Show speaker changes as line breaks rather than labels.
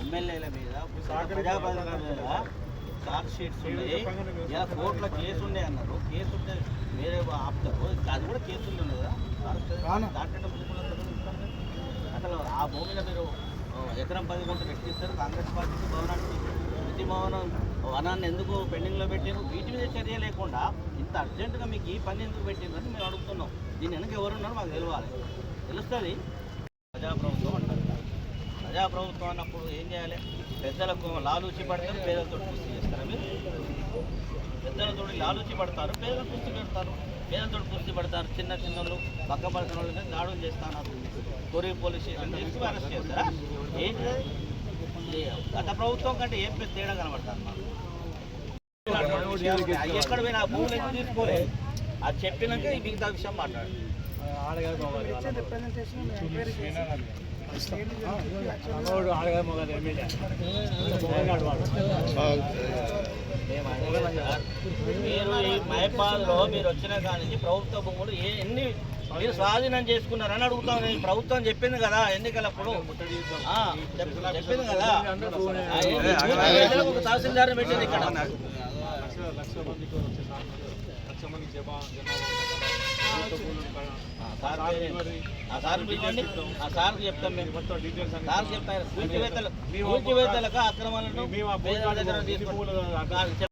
ఎమ్మెల్యేల మీద ప్రజాప్రతినిధుల మీద చార్జ్ షీట్స్ ఉన్నాయి. ఇలా కోర్టులో కేసు ఉండే అన్నారు. కేసు ఉంటే వేరే ఆపుతారు. అది కూడా కేసులు ఉంది కదా దాంట్లో అసలు ఆ భూమిలో మీరు ఎకరం 10 గుంటలు ఎక్కిస్తారు. కాంగ్రెస్ పార్టీకి భవనానికి ప్రతి భవనం వనాన్ని ఎందుకు పెండింగ్లో పెట్టారు? వీటి మీద చర్య లేకుండా ఇంత అర్జెంటుగా మీకు ఈ పని ఎందుకు పెట్టిందని మేము అడుగుతున్నాం. దీని వెనక ఎవరున్నారో మాకు తెలియాలి. తెలుస్తుంది. ప్రజాప్రభుత్వం అంటారు. ప్రజాప్రభుత్వం అన్నప్పుడు ఏం చేయాలి? పెద్దలకు లాలూచి పడతారు, పేదలతో కుస్తీ చేస్తారు. మీరు పెద్దలతో లాలూచి పడతారు, పేదలు కుస్తీ పెడతారు. పేదలతో కుస్తీ పడతారు. చిన్న చిన్నలు పక్క పడుతున్న వాళ్ళ మీద దాడులు చేస్తున్నారు. తొరి పోలీస్ స్టేషన్ చేసి అరెస్ట్ చేస్తారా? ఏంటి గత ప్రభుత్వం కంటే ఏం పెద్ద తేడా కనబడతారు మాకు. ఎక్కడ పోయినా భూములు ఎందుకు తీసుకోలేదు? అది చెప్పినాక ఈ మిగతా విషయం మాట్లాడు. మీరు ఈ మైపాల్లో మీరు వచ్చిన కానీ ప్రభుత్వ భూములు ఎన్ని మీరు స్వాధీనం చేసుకున్నారని అడుగుతాం. ప్రభుత్వం చెప్పింది కదా ఎన్నికలప్పుడు, చెప్పింది కదా. ఒక తహసీల్దార్ పెట్టింది ఇక్కడ. సార్కి చెప్తాం మేము. సార్కి చెప్తాను. కూల్చివేతలకు అక్రమాలను